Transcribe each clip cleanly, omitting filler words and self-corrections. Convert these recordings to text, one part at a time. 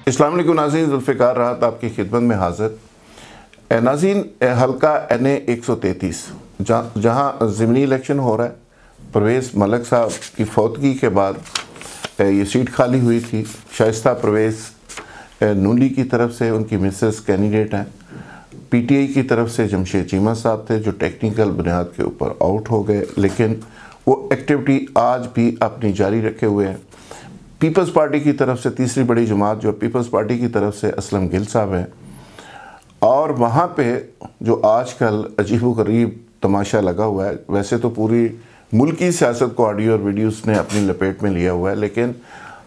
अस्सलाम वालेकुम नाज़रीन, ज़ुल्फ़िकार राहत आपकी खिदमत में हाज़िर। नाज़रीन, हल्का NA 133 जहाँ ज़िमनी इलेक्शन हो रहा है। परवेज़ मलिक साहब की फौतगी के बाद ये सीट खाली हुई थी। शाइस्ता परवेज़ नून लीग की तरफ से उनकी मिसेस कैंडिडेट हैं। PTI की तरफ से जमशेद चीमा साहब थे जो टेक्निकल बुनियाद के ऊपर आउट हो गए, लेकिन वो एक्टिविटी आज भी अपनी जारी रखे हुए हैं। पीपल्स पार्टी की तरफ से तीसरी बड़ी जमात जो पीपल्स पार्टी की तरफ से असलम गिल साहब हैं, और वहाँ पे जो आजकल अजीबोगरीब तमाशा लगा हुआ है। वैसे तो पूरी मुल्की सियासत को ऑडियो और वीडियोस ने अपनी लपेट में लिया हुआ है, लेकिन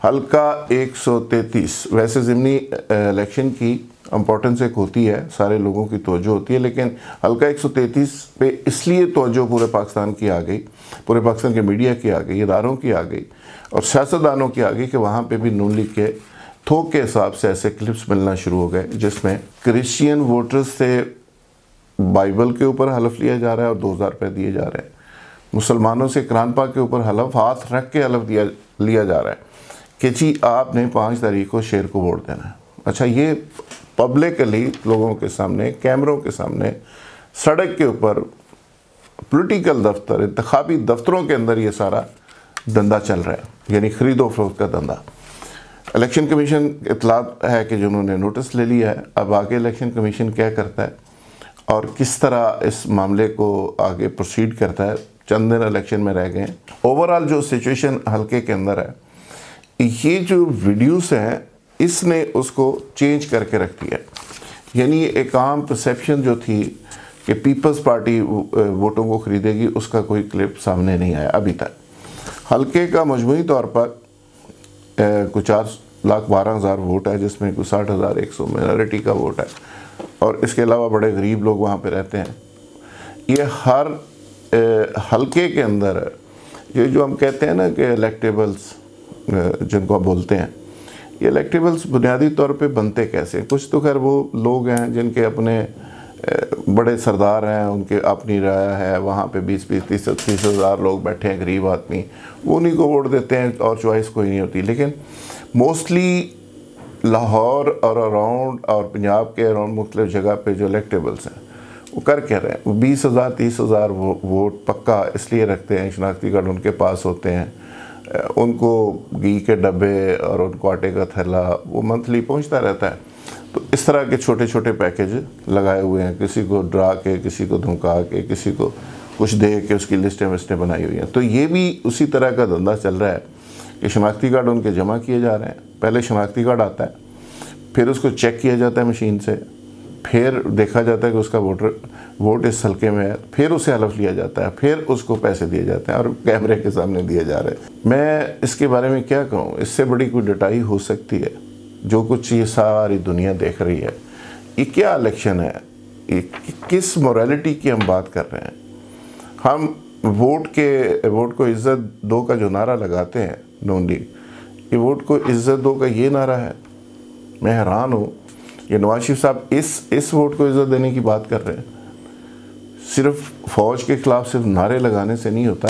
हल्का 133 वैसे ज़िमनी इलेक्शन की इम्पोर्टेंस एक होती है, सारे लोगों की तवज्जो होती है, लेकिन हल्का 133 पे इसलिए तवज्जो पूरे पाकिस्तान की आ गई, पूरे पाकिस्तान के मीडिया की आ गई, इदारों की आ गई और सियासतदानों की आ गई कि वहाँ पे भी नून लीग के थोक के हिसाब से ऐसे क्लिप्स मिलना शुरू हो गए जिसमें क्रिश्चियन वोटर्स से बाइबल के ऊपर हलफ लिया जा रहा है और 2000 रुपये दिए जा रहे हैं। मुसलमानों से कुरान पाक के ऊपर हलफ हाथ रख के हलफ लिया जा रहा है कि जी आपने 5 तारीख को शेर को वोट देना है। अच्छा, ये पब्लिकली लोगों के सामने, कैमरों के सामने, सड़क के ऊपर, पॉलिटिकल दफ्तर, इंतखाबी दफ्तरों के अंदर ये सारा धंधा चल रहा है, यानी खरीदो फरोख्त का धंधा। इलेक्शन कमीशन इतलात है कि जिन्होंने नोटिस ले लिया है। अब आगे इलेक्शन कमीशन क्या करता है और किस तरह इस मामले को आगे प्रोसीड करता है। चंद दिन इलेक्शन में रह गए हैं। ओवरऑल जो सिचुएशन हल्के के अंदर है, ये जो वीडियोस हैं इसने उसको चेंज करके रख दिया। यानी एक आम परसेप्शन जो थी कि पीपल्स पार्टी वोटों को खरीदेगी, उसका कोई क्लिप सामने नहीं आया अभी तक। हल्के का मजमूई तौर पर कुछ 4,12,000 वोट है, जिसमें कुछ 60,100 माइनॉरिटी का वोट है और इसके अलावा बड़े गरीब लोग वहाँ पे रहते हैं। ये हर हल्के के अंदर ये जो हम कहते हैं ना कि इलेक्टेबल्स जिनको आप बोलते हैं, ये इलेक्टेबल्स बुनियादी तौर पे बनते कैसे। कुछ तो खैर वो लोग हैं जिनके अपने बड़े सरदार हैं, उनके अपनी राय है, वहाँ पे 20-30 हज़ार लोग बैठे हैं, गरीब आदमी, वो उन्हीं को वोट देते हैं और चॉइस कोई नहीं होती। लेकिन मोस्टली लाहौर और अराउंड और पंजाब के अराउंड मुख्तलिफ जगह पे जो इलेक्टेबल्स हैं वो कर क्या रहे हैं, वो 20,000-30,000 वोट पक्का इसलिए रखते हैं, शनाख्ती कार्ड उनके पास होते हैं, उनको घी के डब्बे और उनको आटे का थैला वो मंथली पहुंचता रहता है। तो इस तरह के छोटे छोटे पैकेज लगाए हुए हैं, किसी को डरा के, किसी को धमका के, किसी को कुछ दे के उसकी लिस्टें विस्टें बनाई हुई हैं। तो ये भी उसी तरह का धंधा चल रहा है कि शनाख्ती कार्ड उनके जमा किए जा रहे हैं। पहले शनाख्ती कार्ड आता है, फिर उसको चेक किया जाता है मशीन से, फिर देखा जाता है कि उसका वोट इस हल्के में है, फिर उसे हलफ लिया जाता है, फिर उसको पैसे दिए जाते हैं और कैमरे के सामने दिए जा रहे हैं। मैं इसके बारे में क्या कहूँ, इससे बड़ी कोई डटाई हो सकती है। जो कुछ ये सारी दुनिया देख रही है, ये क्या इलेक्शन है, ये किस मोरालिटी की हम बात कर रहे हैं। हम वोट को इज़्ज़त दो का जो नारा लगाते हैं नून लीग, ये वोट को इज़्ज़त दो का ये नारा है। मैं हैरान हूँ, ये नवाज शरीफ साहब इस वोट को इज़्ज़त देने की बात कर रहे हैं। सिर्फ फ़ौज के ख़िलाफ़ सिर्फ नारे लगाने से नहीं होता,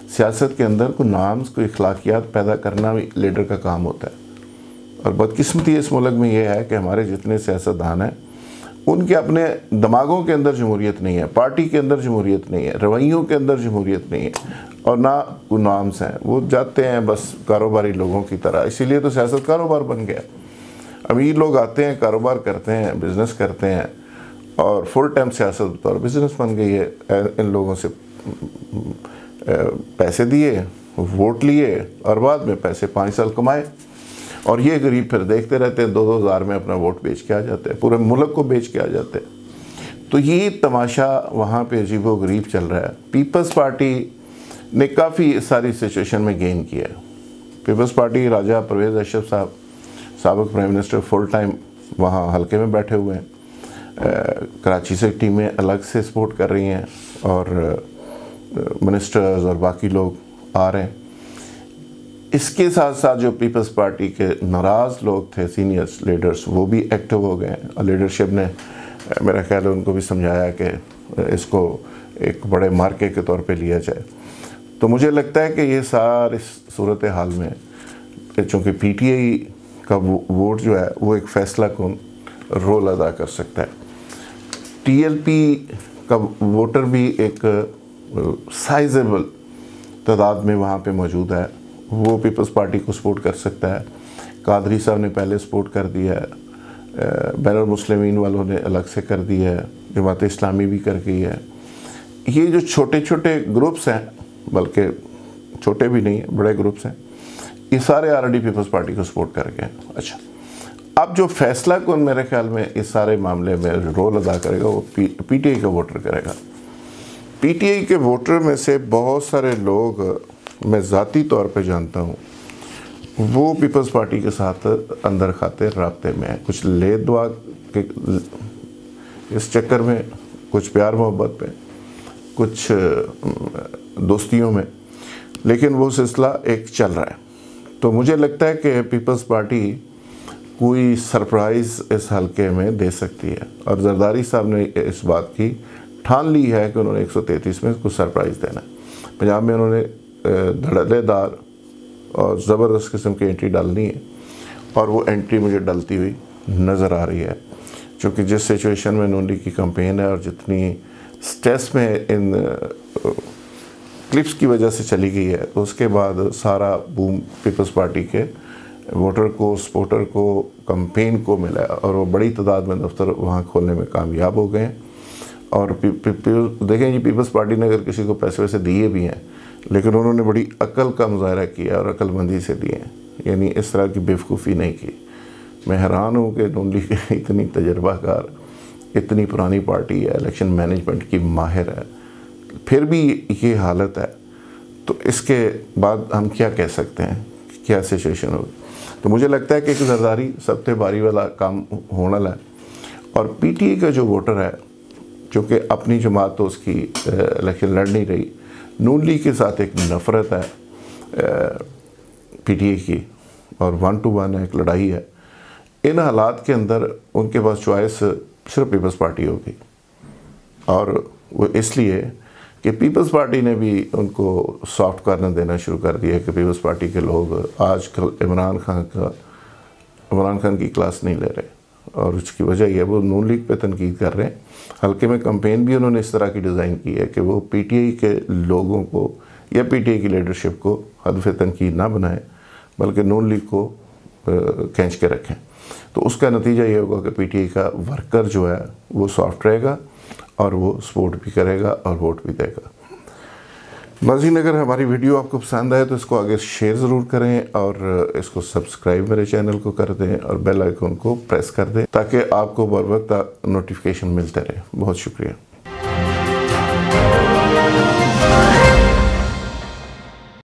सियासत के अंदर कोई नाम्स, कोई अखलाकियात पैदा करना भी लीडर का काम होता है। और बदकिस्मती इस मुल्क में ये है कि हमारे जितने सियासतदान हैं उनके अपने दिमागों के अंदर जमहूरियत नहीं है, पार्टी के अंदर जमहूरियत नहीं है, रवैयों के अंदर जमहूरियत नहीं है और ना कोई नाम्स हैं। वो जाते हैं बस कारोबारी लोगों की तरह। इसीलिए तो सियासत कारोबार बन गया। अमीर लोग आते हैं, कारोबार करते हैं, बिज़नेस करते हैं और फुल टाइम सियासत और बिज़नेस बन गई है। इन लोगों से पैसे दिए, वोट लिए और बाद में पैसे 5 साल कमाए और ये गरीब फिर देखते रहते हैं, 2-2 हज़ार में अपना वोट बेच के आ जाते हैं, पूरे मुल्क को बेच के आ जाते हैं। तो ये तमाशा वहाँ पे अजीबो गरीब चल रहा है। पीपल्स पार्टी ने काफ़ी सारी सिचुएशन में गेन किया है। पीपल्स पार्टी राजा परवेज़ अशरफ साहब, साबिक़ प्राइम मिनिस्टर, फुल टाइम वहाँ हल्के में बैठे हुए हैं। कराची से टीमें अलग से सपोर्ट कर रही हैं और मिनिस्टर्स और बाकी लोग आ रहे हैं। इसके साथ साथ जो पीपल्स पार्टी के नाराज़ लोग थे, सीनियर्स लीडर्स, वो भी एक्टिव हो गए हैं और लीडरशिप ने मेरा ख्याल है उनको भी समझाया कि इसको एक बड़े मार्के के तौर पे लिया जाए। तो मुझे लगता है कि ये सारी सूरत हाल में चूँकि PTI का वोट जो है वो एक फैसला कौन रोल अदा कर सकता है। टीएलपी का वोटर भी एक साइजेबल तादाद में वहाँ पे मौजूद है, वो पीपल्स पार्टी को सपोर्ट कर सकता है। कादरी साहब ने पहले सपोर्ट कर दिया है, बैनुल मुस्लिमीन वालों ने अलग से कर दिया है, जमात इस्लामी भी कर गई है। ये जो छोटे छोटे ग्रुप्स हैं, बल्कि छोटे भी नहीं है, बड़े ग्रुप्स हैं, ये सारे ऑलरेडी पीपल्स पार्टी को सपोर्ट कर गए हैं। अच्छा, अब जो फैसला कौन मेरे ख्याल में इस सारे मामले में रोल अदा करेगा वो पीटीआई का वोटर करेगा। पीटीआई के वोटर में से बहुत सारे लोग मैं ज़ाती तौर पे जानता हूँ, वो पीपल्स पार्टी के साथ अंदर खाते राब्ते में है। कुछ ले दुआ के इस चक्कर में, कुछ प्यार मोहब्बत में, कुछ दोस्तियों में, लेकिन वो सिलसिला एक चल रहा है। तो मुझे लगता है कि पीपल्स पार्टी कोई सरप्राइज़ इस हलके में दे सकती है, और जरदारी साहब ने इस बात की ठान ली है कि उन्होंने 133 में कुछ सरप्राइज़ देना है। पंजाब में उन्होंने धड़ल्लेदार और ज़बरदस्त किस्म की एंट्री डालनी है, और वो एंट्री मुझे डलती हुई नज़र आ रही है, क्योंकि जिस सिचुएशन में नून लीग की कैंपेन है और जितनी स्ट्रेस में इन क्लिप्स की वजह से चली गई है, तो उसके बाद सारा बूम पीपल्स पार्टी के वोटर को, सपोर्टर को, कैंपेन को मिला है, और वो बड़ी तादाद में दफ्तर वहाँ खोलने में कामयाब हो गए हैं। और देखें जी, पीपल्स पार्टी ने अगर किसी को पैसे वैसे दिए भी हैं, लेकिन उन्होंने बड़ी अक्ल का मुजाहरा किया और अक्लमंदी से दिए हैं, यानी इस तरह की बेवकूफ़ी नहीं की। मैं हैरान हूँ कि नून लीग इतनी तजर्बाकार, इतनी पुरानी पार्टी है, इलेक्शन मैनेजमेंट की माहिर है, फिर भी ये हालत है। तो इसके बाद हम क्या कह सकते हैं, क्या सिचुएशन होगी। तो मुझे लगता है कि एक जरदारी सबसे बारी वाला काम होने लगा। और पीटीआई का जो वोटर है, चूँकि अपनी जमात तो उसकी इलेक्शन लड़ नहीं रही, नून लीग के साथ एक नफ़रत है पीटीआई की, और 1 to 1 एक लड़ाई है। इन हालात के अंदर उनके पास चॉइस सिर्फ पीपल्स पार्टी होगी, और वो इसलिए कि पीपल्स पार्टी ने भी उनको सॉफ्ट कॉर्नर देना शुरू कर दिया कि पीपल्स पार्टी के लोग आजकल इमरान खान की क्लास नहीं ले रहे, और उसकी वजह यह वो नून लीग पे तनकीद कर रहे हैं। हल्के में कैंपेन भी उन्होंने इस तरह की डिज़ाइन की है कि वो पीटीआई के लोगों को या पीटीआई की लीडरशिप को हदफ तनकीद ना बनाए, बल्कि नून लीग को खींच के रखें। तो उसका नतीजा ये होगा कि पीटीआई का वर्कर जो है वो सॉफ्ट रहेगा, और वो सपोर्ट भी करेगा और वोट भी देगा। नाज़रीन, अगर हमारी वीडियो आपको पसंद आए तो इसको आगे शेयर ज़रूर करें, और इसको सब्सक्राइब मेरे चैनल को कर दें, और बेल आइकन को प्रेस कर दें, ताकि आपको बर वक्त नोटिफिकेशन मिलते रहे। बहुत शुक्रिया।